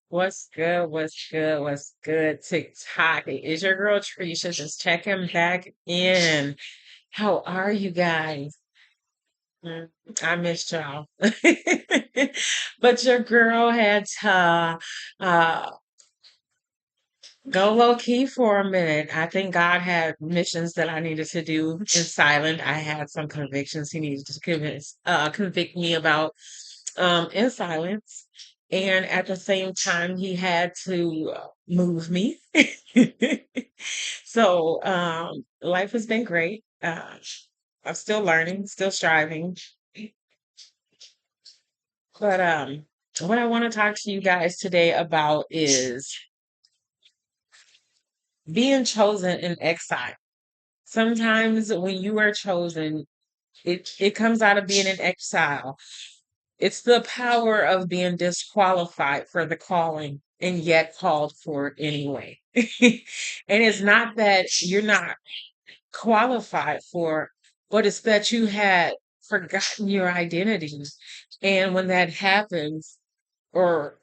What's good? What's good? What's good? TikTok. It is your girl Trisha just checking back in. How are you guys? Mm, I missed y'all. But your girl had to uh, go low key for a minute. I think God had missions that I needed to do in silent. I had some convictions He needed to convict me about in silence. And at the same time, He had to move me. So life has been great. I'm still learning, still striving. But what I want to talk to you guys today about is being chosen in exile. Sometimes when you are chosen, it comes out of being in exile. It's the power of being disqualified for the calling and yet called for it anyway. And it's not that you're not qualified for it, but it's that you had forgotten your identity. And when that happens, or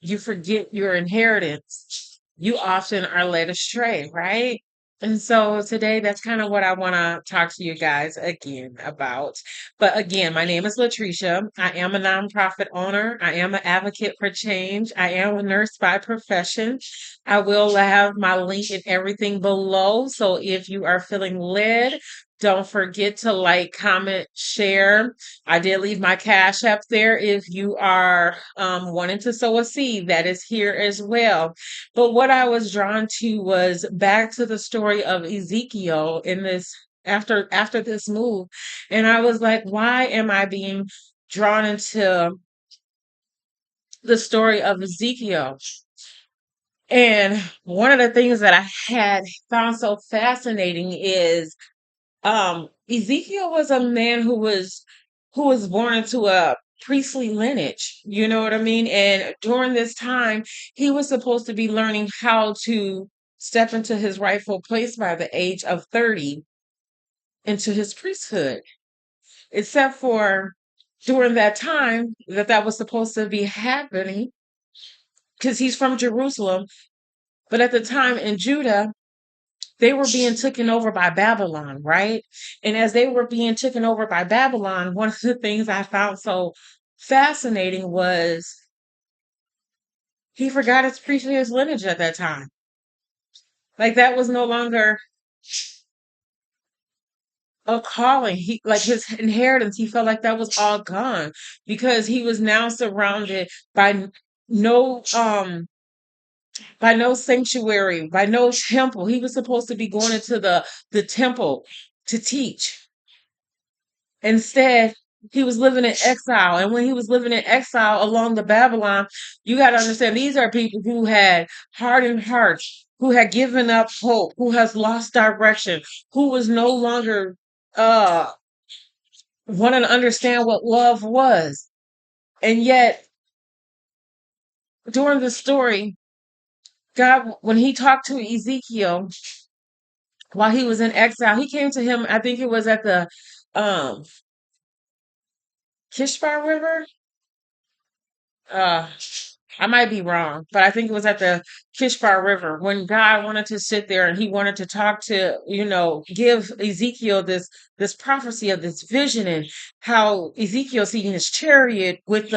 you forget your inheritance, you often are led astray, right? And so today, that's kind of what I want to talk to you guys again about. But again, my name is Latricia. I am a nonprofit owner. I am an advocate for change. I am a nurse by profession. I will have my link and everything below. So if you are feeling led, don't forget to like, comment, share. I did leave my cash app there if you are wanting to sow a seed. That is here as well. But what I was drawn to was back to the story of Ezekiel in this after this move. And I was like, why am I being drawn into the story of Ezekiel? And one of the things that I had found so fascinating is Ezekiel was a man who was born into a priestly lineage, you know what I mean? And during this time, he was supposed to be learning how to step into his rightful place by the age of 30 into his priesthood. Except for during that time that was supposed to be happening, because he's from Jerusalem, but at the time in Judah, they were being taken over by Babylon, right? And as they were being taken over by Babylon, one of the things I found so fascinating was he forgot his previous lineage at that time. Like that was no longer a calling. He like his inheritance, he felt like that was all gone because he was now surrounded by no by no sanctuary, by no temple. He was supposed to be going into the temple to teach. Instead, he was living in exile. And when he was living in exile along the Babylon, you got to understand these are people who had hardened hearts, who had given up hope, who has lost direction, who was no longer uh wanting to understand what love was. And yet, during the story, God, when he talked to Ezekiel while he was in exile, he came to him, I think it was at the um Kishbar River. Uh I might be wrong, but I think it was at the Kishbar River when God wanted to sit there and he wanted to talk to, give Ezekiel this prophecy of this vision and how Ezekiel seeing his chariot with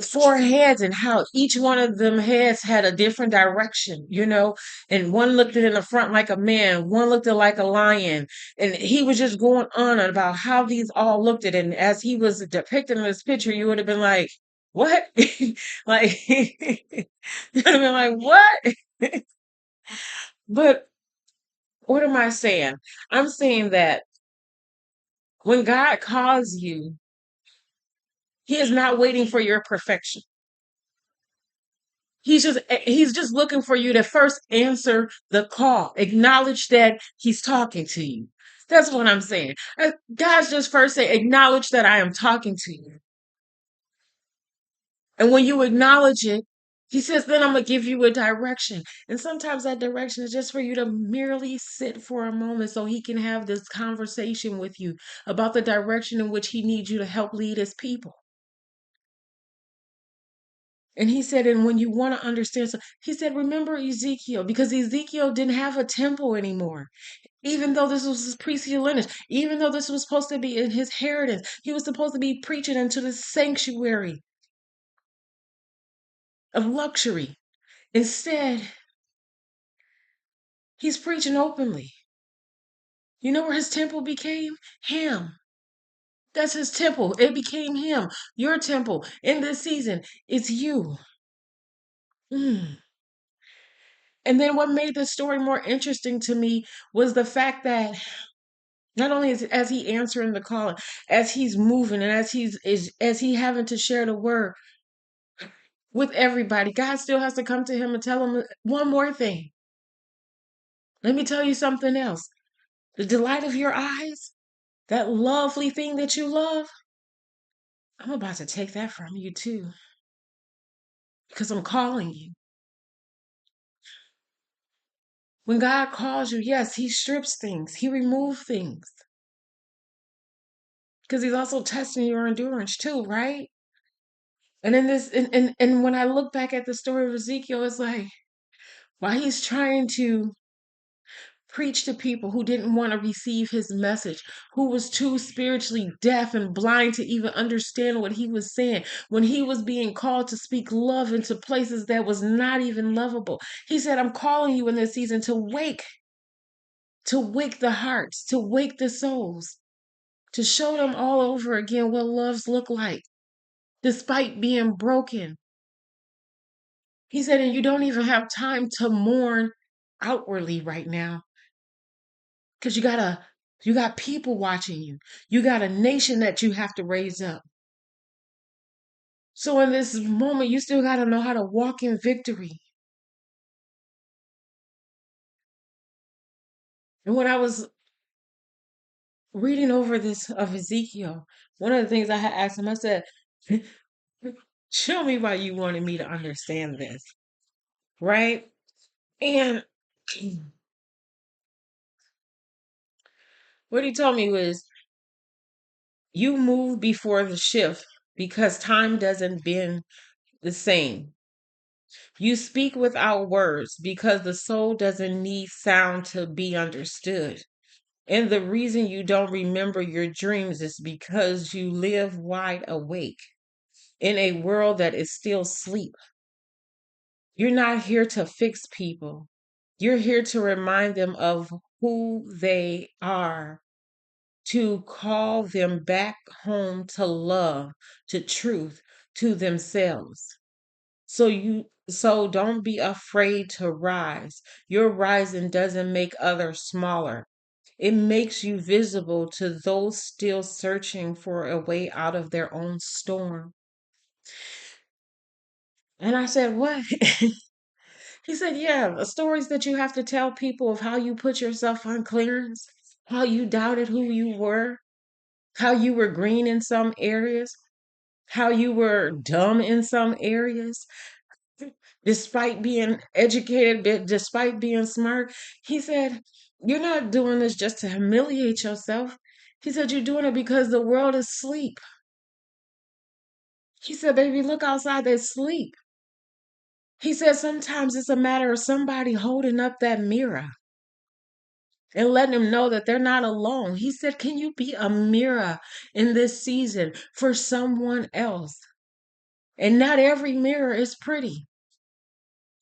four heads and how each one of them heads had a different direction, and one looked at in the front like a man, one looked at like a lion, and he was just going on about how these all looked at it. And as he was depicting in this picture, you would have been like, what? Like, you would have been like, what? But what am I saying? I'm saying that when God calls you, he is not waiting for your perfection. He's just looking for you to first answer the call. Acknowledge that he's talking to you. That's what I'm saying. God's just first say, acknowledge that I am talking to you. And when you acknowledge it, he says, then I'm gonna give you a direction. And sometimes that direction is just for you to merely sit for a moment so he can have this conversation with you about the direction in which he needs you to help lead his people. And he said, and when you want to understand, so he said, remember Ezekiel, because Ezekiel didn't have a temple anymore. Even though this was his priestly lineage, even though this was supposed to be in his inheritance, he was supposed to be preaching into the sanctuary of luxury. Instead, he's preaching openly. You know where his temple became? Him. That's his temple. It became him. Your temple in this season, it's you. Mm. And then what made the story more interesting to me was the fact that not only as he answering the call, as he's moving and as he having to share the word with everybody, God still has to come to him and tell him one more thing. Let me tell you something else. The delight of your eyes, that lovely thing that you love, I'm about to take that from you too, because I'm calling you. When God calls you, yes, he strips things, he removes things, because he's also testing your endurance too, right? And in this, and when I look back at the story of Ezekiel, it's like, while he's trying to preach to people who didn't want to receive his message, who was too spiritually deaf and blind to even understand what he was saying, when he was being called to speak love into places that was not even lovable, he said, I'm calling you in this season to wake the hearts, to wake the souls, to show them all over again what loves look like, despite being broken. He said, and you don't even have time to mourn outwardly right now, because you got people watching you. You got a nation that you have to raise up. So in this moment, you still got to know how to walk in victory. And when I was reading over this of Ezekiel, one of the things I had asked him, I said, show me why you wanted me to understand this, right? And what he told me was, you move before the shift because time doesn't bend the same. You speak without words because the soul doesn't need sound to be understood. And the reason you don't remember your dreams is because you live wide awake in a world that is still asleep. You're not here to fix people. You're here to remind them of who they are, to call them back home to love, to truth, to themselves. So don't be afraid to rise. Your rising doesn't make others smaller. It makes you visible to those still searching for a way out of their own storm. And I said, what? He said, yeah, the stories that you have to tell people of how you put yourself on clearance, how you doubted who you were, how you were green in some areas, how you were dumb in some areas, despite being educated, despite being smart. He said, you're not doing this just to humiliate yourself. He said, you're doing it because the world is asleep. He said, baby, look outside, they're asleep. He said, sometimes it's a matter of somebody holding up that mirror and letting them know that they're not alone. He said, can you be a mirror in this season for someone else? And not every mirror is pretty.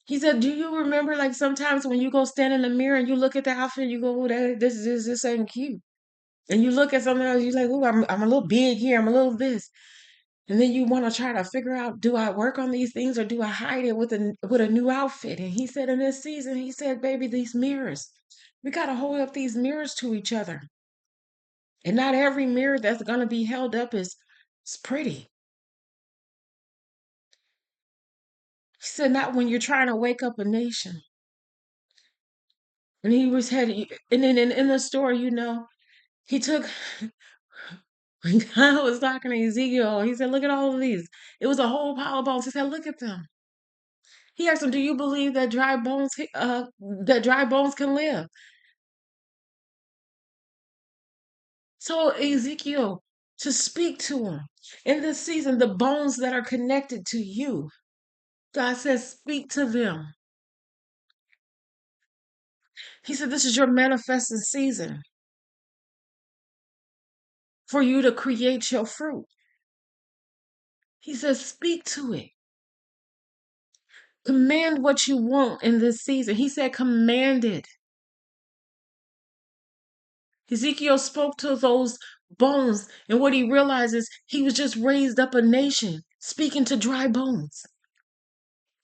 He said, do you remember like sometimes when you go stand in the mirror and you look at the outfit, you go, oh, this ain't cute. And you look at something else, you're like, oh, I'm a little big here, I'm a little this. And then you want to try to figure out, do I work on these things or do I hide it with a new outfit? And he said in this season, he said, baby, these mirrors, we gotta hold up these mirrors to each other. And not every mirror that's gonna be held up is pretty. He said, not when you're trying to wake up a nation. And he was headed, and then in the story, he took, when God was talking to Ezekiel, he said, look at all of these. It was a whole pile of bones. He said, look at them. He asked him, do you believe that dry bones can live? So Ezekiel, to speak to him in this season, the bones that are connected to you. God says, speak to them. He said, this is your manifesting season for you to create your fruit. He says, speak to it. Command what you want in this season. He said, command it. Ezekiel spoke to those bones, and what he realizes, he was just raised up a nation speaking to dry bones.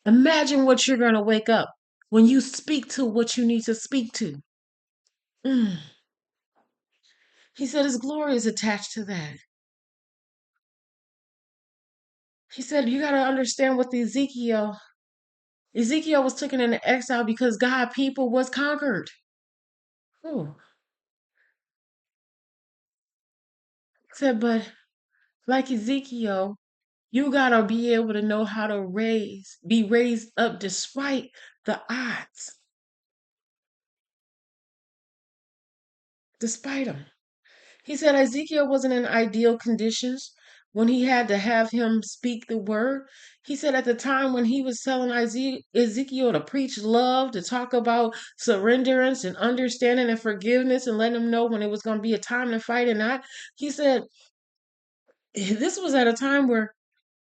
Imagine what you're going to wake up when you speak to what you need to speak to. Mm. He said his glory is attached to that. He said, you got to understand what the Ezekiel was taken into exile because God people was conquered. Ooh. He said, but like Ezekiel, you got to be able to know how to be raised up despite the odds, despite them. He said Ezekiel wasn't in ideal conditions when he had to have him speak the word. He said at the time when he was telling Ezekiel to preach love, to talk about surrenderance and understanding and forgiveness and letting him know when it was going to be a time to fight and not, he said this was at a time where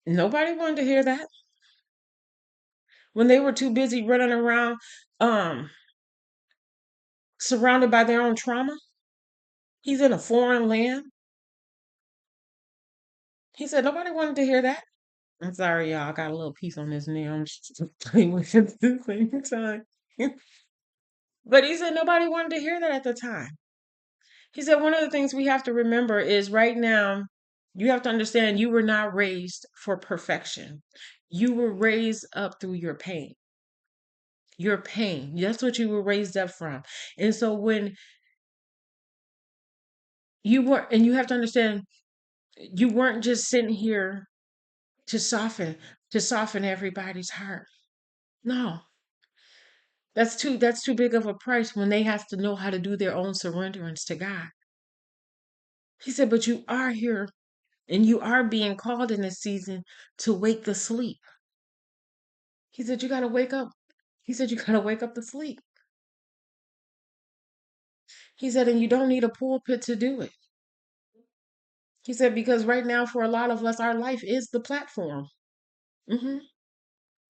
nobody wanted to hear that. When they were too busy running around um, surrounded by their own trauma. He's in a foreign land. He said nobody wanted to hear that. I'm sorry, y'all. I got a little piece on this nail. I'm just playing with it at the same time. But he said nobody wanted to hear that at the time. He said one of the things we have to remember is right now, you have to understand you were not raised for perfection. You were raised up through your pain. Your pain. That's what you were raised up from. And so when you were, and you have to understand, you weren't just sitting here to soften everybody's heart. No, that's too big of a price when they have to know how to do their own surrenderance to God. He said, but you are here and you are being called in this season to wake the sleep. He said, you got to wake up. He said, you got to wake up the sleep. He said, and you don't need a pulpit to do it. He said, because right now, for a lot of us, our life is the platform. hmm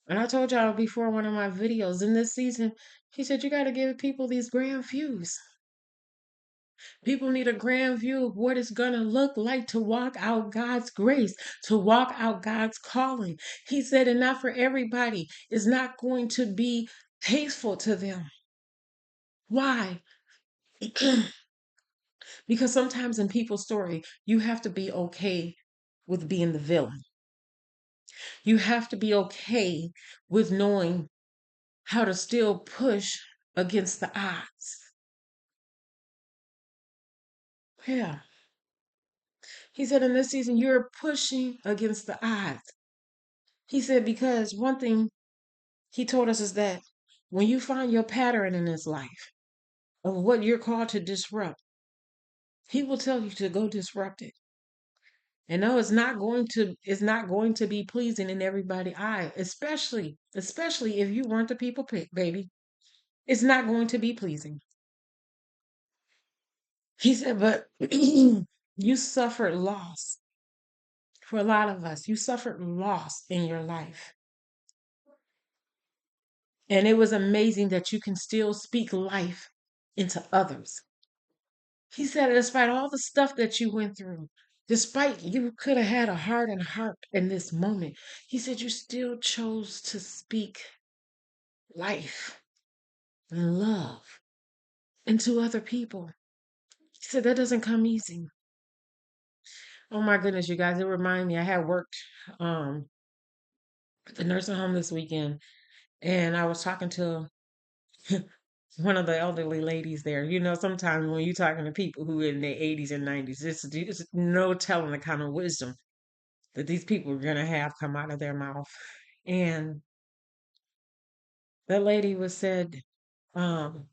And I told y'all before one of my videos in this season, he said, you got to give people these grand views. People need a grand view of what it's going to look like to walk out God's grace, to walk out God's calling. He said, and not for everybody. It's not going to be tasteful to them. Why? Because sometimes in people's story, you have to be okay with being the villain. You have to be okay with knowing how to still push against the odds. Yeah. He said in this season, you're pushing against the odds. He said, because one thing he told us is that when you find your pattern in this life of what you're called to disrupt, he will tell you to go disrupt it. And no, it's not going to be pleasing in everybody's eye, especially if you weren't the people pick, baby. It's not going to be pleasing. He said, but you suffered loss. For a lot of us, you suffered loss in your life. And it was amazing that you can still speak life into others. He said, despite all the stuff that you went through, despite you could have had a hardened heart in this moment, he said, you still chose to speak life and love into other people. He said, that doesn't come easy. Oh my goodness, you guys, it reminded me, I had worked um, at the nursing home this weekend, and I was talking to one of the elderly ladies there. You know, sometimes when you're talking to people who are in their 80s and 90s, it's no telling the kind of wisdom that these people are going to have come out of their mouth. And the lady was said, um,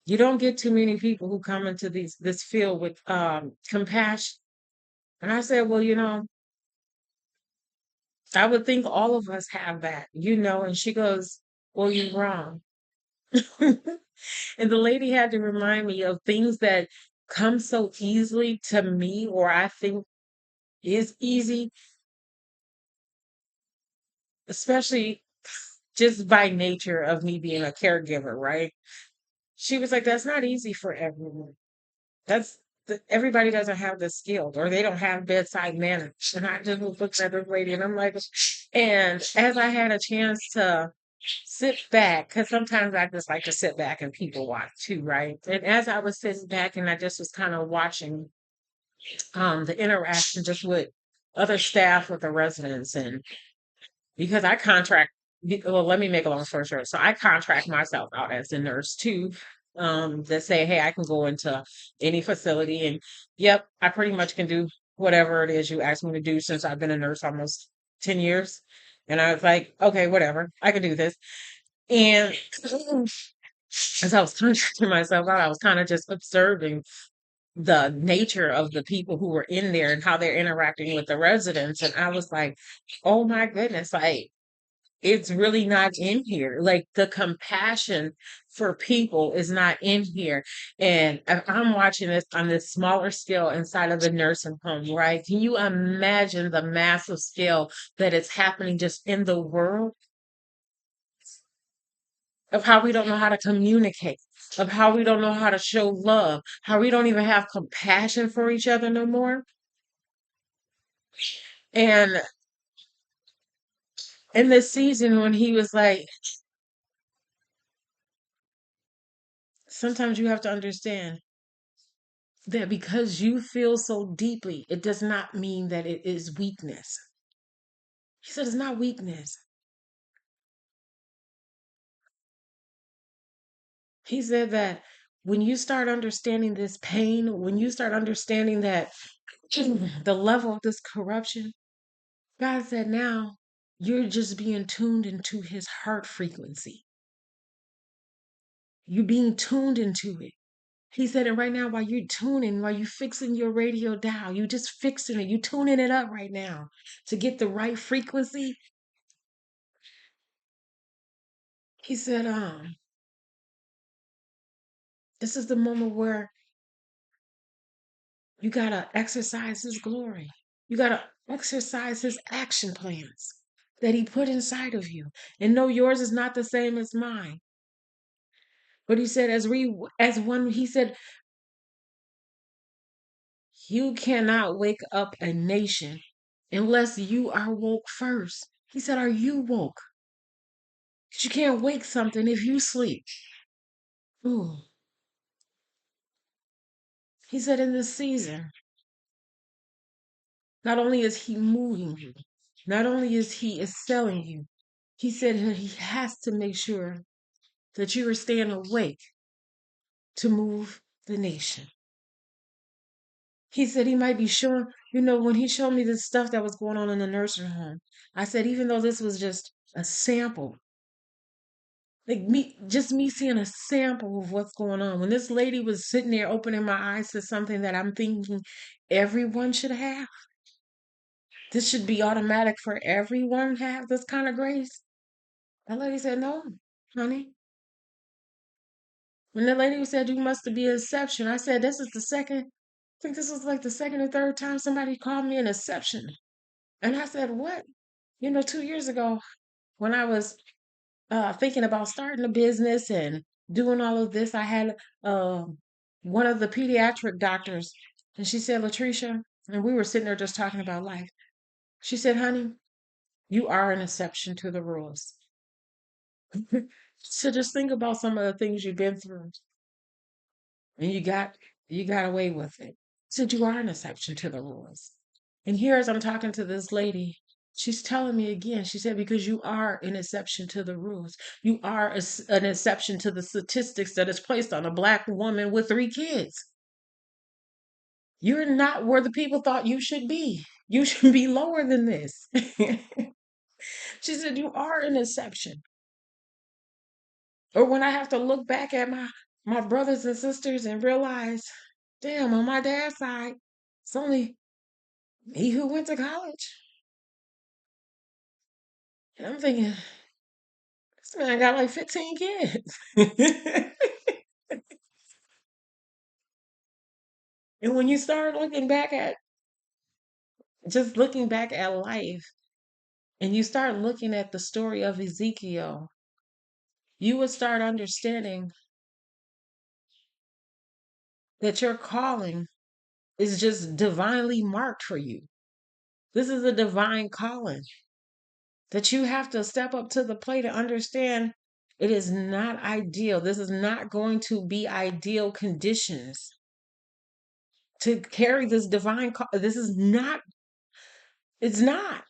you don't get too many people who come into this field with compassion. And I said, well, I would think all of us have that, and she goes, well, you're wrong. And the lady had to remind me of things that come so easily to me, or I think is easy, especially just by nature of me being a caregiver, right? She was like, that's not easy for everyone. That's everybody doesn't have the skills, or they don't have bedside manner. And I just was looking at this lady and I'm like, and as I had a chance to sit back, because sometimes I just like to sit back and people watch too, right? And as I was sitting back and I just was kind of watching the interaction just with other staff with the residents, and because I contract, well, let me make a long story short. So I contract myself out as a nurse too. That say, hey, I can go into any facility, and yep, I pretty much can do whatever it is you ask me to do since I've been a nurse almost 10 years. And I was like, okay, whatever, I can do this. And as I was contracting myself out, I was kind of just observing the nature of the people who were in there and how they're interacting with the residents. And I was like, oh my goodness, like it's really not in here. Like the compassion for people is not in here. And I'm watching this on this smaller scale inside of a nursing home, right? Can you imagine the massive scale that is happening just in the world, of how we don't know how to communicate, of how we don't know how to show love, how we don't even have compassion for each other no more? And in this season, when he was like, sometimes you have to understand that because you feel so deeply, it does not mean that it is weakness. He said it's not weakness. He said that when you start understanding this pain, when you start understanding that the level of this corruption, God said now you're just being tuned into his heart frequency. You're being tuned into it. He said, and right now, while you're tuning, while you're fixing your radio dial, you just fixing it, you tuning it up right now to get the right frequency. He said, this is the moment where you gotta exercise his glory. You gotta exercise his action plans that he put inside of you. And no, yours is not the same as mine. But he said, as one, he said, you cannot wake up a nation unless you are woke first. He said, are you woke? 'Cause you can't wake something if you sleep. Ooh. He said, in this season, not only is he moving you, not only is he excelling you, he said he has to make sure that you are staying awake to move the nation. He said he might be showing, when he showed me this stuff that was going on in the nursing home, I said, even though this was just a sample, like just me seeing a sample of what's going on. When this lady was sitting there opening my eyes to something that I'm thinking everyone should have, this should be automatic for everyone to have this kind of grace. That lady said, no, honey. When the lady said you must be an exception, I said, this is the second, I think this was like the second or third time somebody called me an exception. And I said, what? 2 years ago, when I was thinking about starting a business and doing all of this, I had uh, one of the pediatric doctors, and she said, Latricia, and we were sitting there just talking about life. She said, honey, you are an exception to the rules. So just think about some of the things you've been through, and you got away with it. Said you are an exception to the rules. And here, as I'm talking to this lady, she's telling me again. She said, because you are an exception to the rules. You are an exception to the statistics that is placed on a black woman with 3 kids. You're not where the people thought you should be. You should be lower than this. She said, you are an exception. Or when I have to look back at my brothers and sisters and realize, damn, on my dad's side, it's only me who went to college. And I'm thinking, this man got like 15 kids. And when you start looking back at just looking back at life and you start looking at the story of Ezekiel, you would start understanding that your calling is just divinely marked for you. This is a divine calling that you have to step up to the plate and understand it is not ideal. This is not going to be ideal conditions to carry this divine call. This is not, it's not.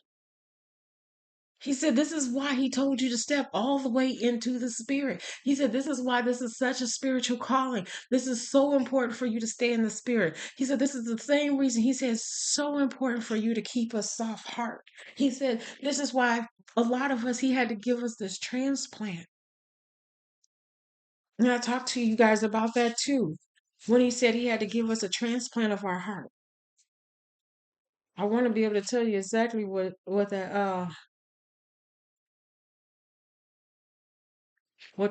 He said, this is why he told you to step all the way into the spirit. He said, this is why this is such a spiritual calling. This is so important for you to stay in the spirit. He said, this is the same reason he says, so important for you to keep a soft heart. He said, this is why a lot of us, he had to give us this transplant. And I talked to you guys about that too. When he said he had to give us a transplant of our heart. I want to be able to tell you exactly what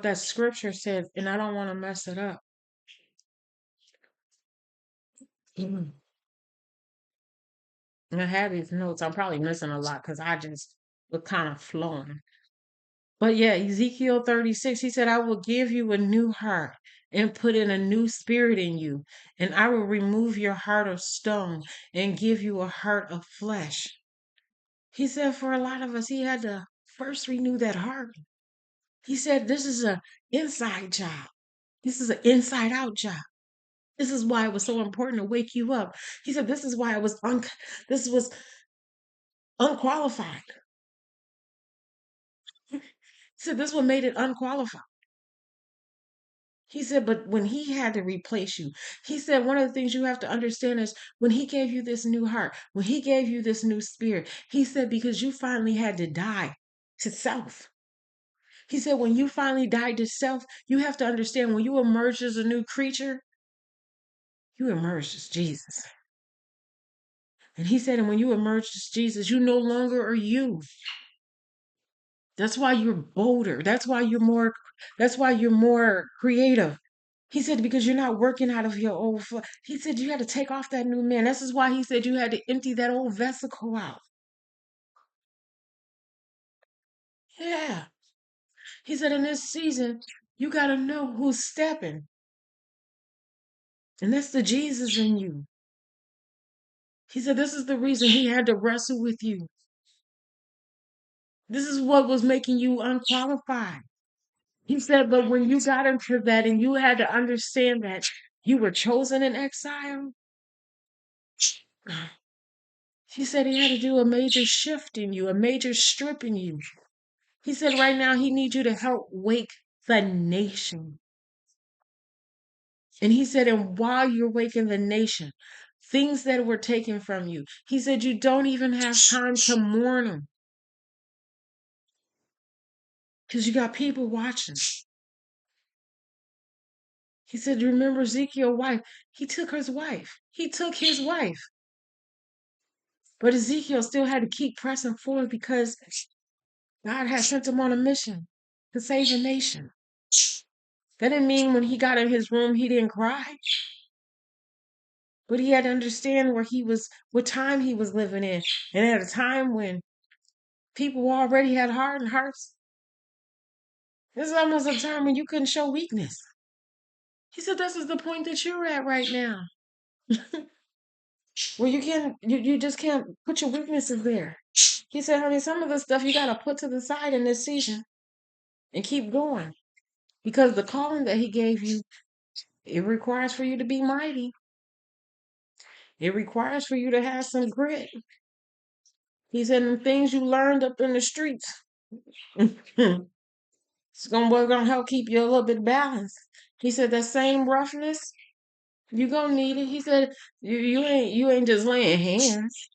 that scripture said, and I don't want to mess it up. Mhm. And I had these notes. I'm probably missing a lot because I just was kind of flowing. But yeah, Ezekiel 36, he said, I will give you a new heart and put in a new spirit in you, and I will remove your heart of stone and give you a heart of flesh. He said for a lot of us, he had to first renew that heart. He said this is an inside job. This is an inside out job. This is why it was so important to wake you up. He said this is why this was unqualified. He said this what made it unqualified. He said, but when he had to replace you, he said one of the things you have to understand is when he gave you this new heart, when he gave you this new spirit, he said because you finally had to die to self. He said, when you finally died to self, you have to understand when you emerge as a new creature, you emerged as Jesus. And he said, and when you emerge as Jesus, you no longer are you. That's why you're bolder. That's why you're more creative. He said, because you're not working out of your old flesh. He said, you had to take off that new man. This is why he said you had to empty that old vesicle out. Yeah. He said, in this season, you got to know who's stepping. And that's the Jesus in you. He said, this is the reason he had to wrestle with you. This is what was making you unqualified. He said, but when you got into that and you had to understand that you were chosen in exile, he said he had to do a major shift in you, a major strip in you. He said right now he needs you to help wake the nation. And he said, and while you're waking the nation, things that were taken from you, he said you don't even have time to mourn them because you got people watching. He said, remember Ezekiel's wife? He took his wife. He took his wife. But Ezekiel still had to keep pressing forward because God had sent him on a mission to save a nation. That didn't mean when he got in his room, he didn't cry. But he had to understand where he was, what time he was living in. And at a time when people already had hardened hearts, this is almost a time when you couldn't show weakness. He said, this is the point that you're at right now. Where you just can't put your weaknesses there. He said, honey, some of the stuff you gotta put to the side in this season and keep going. Because the calling that he gave you, it requires for you to be mighty. It requires for you to have some grit. He said, the things you learned up in the streets, we're gonna help keep you a little bit balanced. He said that same roughness, you gonna need it. He said, you ain't just laying hands.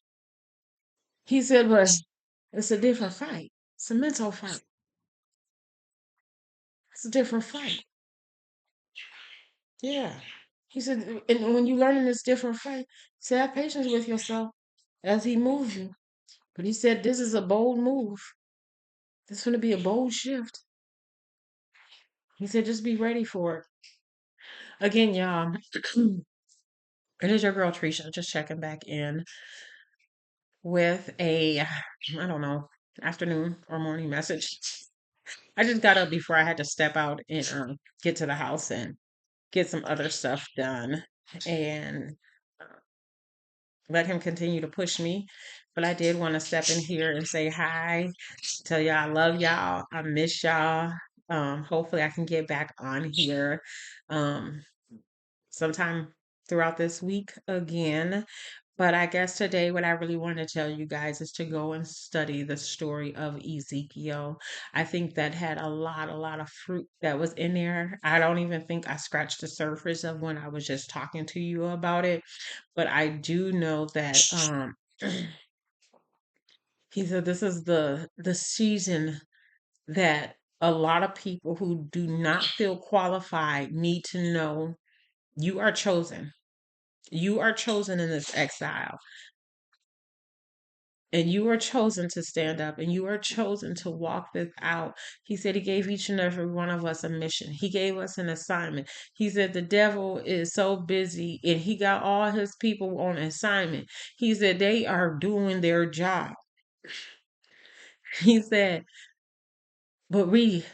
He said, but it's a different fight. It's a mental fight. It's a different fight. Yeah. He said, and when you learn in this different fight, say have patience with yourself as he moves you. But he said, this is a bold move. This is going to be a bold shift. He said, just be ready for it. Again, y'all, it is your girl Trisha, just checking back in with a, I don't know, afternoon or morning message. I just got up before I had to step out and get to the house and get some other stuff done and let him continue to push me. But I did want to step in here and say hi, tell y'all I love y'all, I miss y'all. Hopefully I can get back on here um, sometime throughout this week again. But I guess today, what I really want to tell you guys is to go and study the story of Ezekiel. I think that had a lot of fruit that was in there. I don't even think I scratched the surface of when I was just talking to you about it. But I do know that he said this is the season that a lot of people who do not feel qualified need to know you are chosen. You are chosen in this exile. And you are chosen to stand up and you are chosen to walk this out. He said he gave each and every one of us a mission. He gave us an assignment. He said the devil is so busy and he got all his people on assignment. He said they are doing their job. He said, but we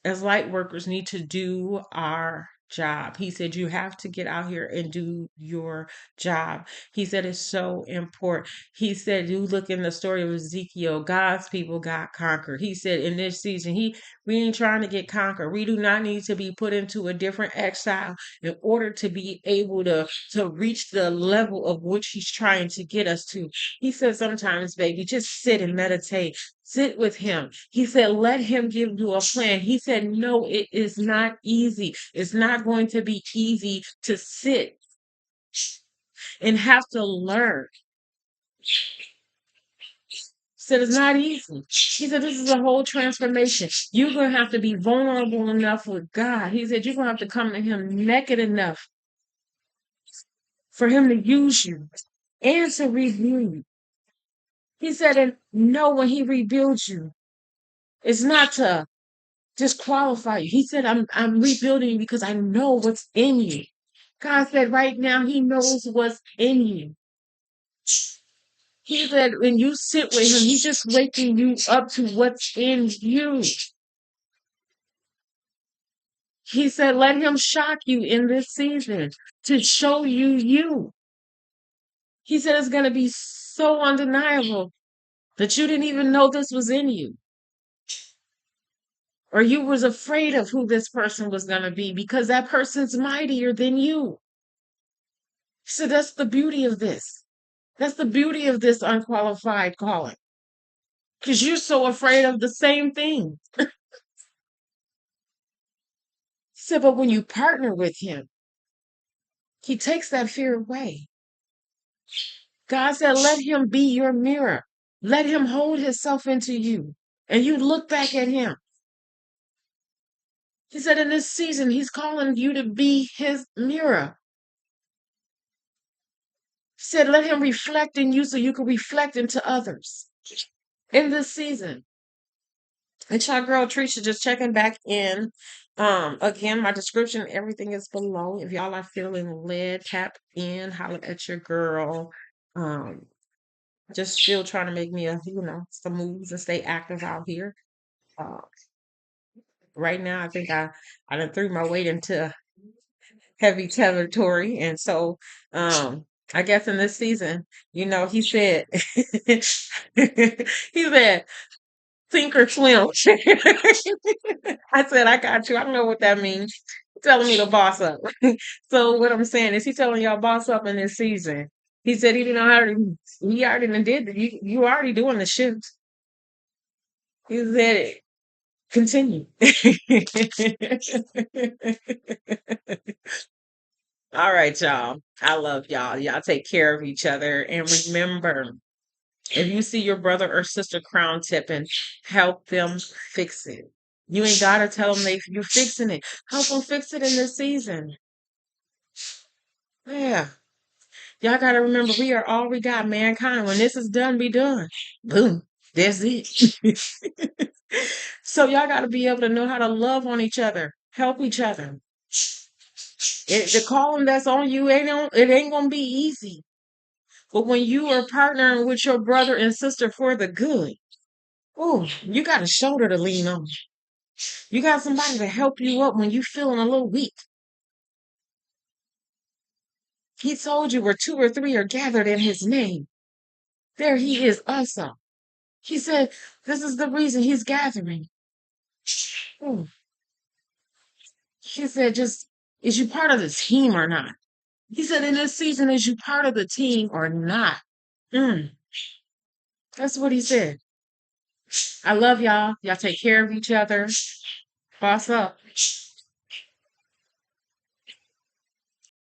as light workers need to do our job. He said you have to get out here and do your job. He said it's so important. He said you look in the story of Ezekiel, God's people got conquered. He said in this season, we ain't trying to get conquered. We do not need to be put into a different exile in order to be able to reach the level of which he's trying to get us to. He said sometimes, baby, just sit and meditate. Sit with him. He said, let him give you a plan. He said, no, it is not easy. It's not going to be easy to sit and have to learn. Said it's not easy. He said, this is a whole transformation. You're going to have to be vulnerable enough with God. He said, you're going to have to come to him naked enough for him to use you and to rebuild you. He said, and know when he rebuilds you, it's not to disqualify you. He said, I'm rebuilding you because I know what's in you. God said right now he knows what's in you. He said when you sit with him, he's just waking you up to what's in you. He said, let him shock you in this season to show you you. He said it's going to be so undeniable that you didn't even know this was in you. Or you was afraid of who this person was going to be because that person's mightier than you. So that's the beauty of this. That's the beauty of this unqualified calling. Because you're so afraid of the same thing. So, but when you partner with him, he takes that fear away. God said, let him be your mirror. Let him hold himself into you. And you look back at him. He said, in this season, he's calling you to be his mirror. He said, let him reflect in you so you can reflect into others in this season. It's your girl Trisha just checking back in. Again, my description, everything is below. If y'all are feeling led, tap in, holler at your girl. Um, just still trying to make me some moves and stay active out here. Uh, right now, I think I done threw my weight into heavy territory, and so I guess in this season, he said, he said, sink or swim. I said, I got you. I don't know what that means. He's telling me to boss up. So what I'm saying is he telling y'all boss up in this season. He said he already done did it. You already doing the shift. He said it. Continue. All right, y'all. I love y'all. Y'all take care of each other. And remember, if you see your brother or sister crown tipping, help them fix it. You ain't gotta tell them you're fixing it. Help them fix it in this season. Yeah. Y'all gotta remember we are all we got, mankind. When this is done, be done. Boom. That's it. So y'all got to be able to know how to love on each other, help each other. The calling that's on you it ain't gonna be easy. But when you are partnering with your brother and sister for the good, oh, you got a shoulder to lean on. You got somebody to help you up when you feeling a little weak. He told you where two or three are gathered in his name. There he is also. He said, this is the reason he's gathering. Ooh. He said, just, is you part of the team or not? He said, in this season, is you part of the team or not? Mm, that's what he said. I love y'all. Y'all take care of each other. Boss up.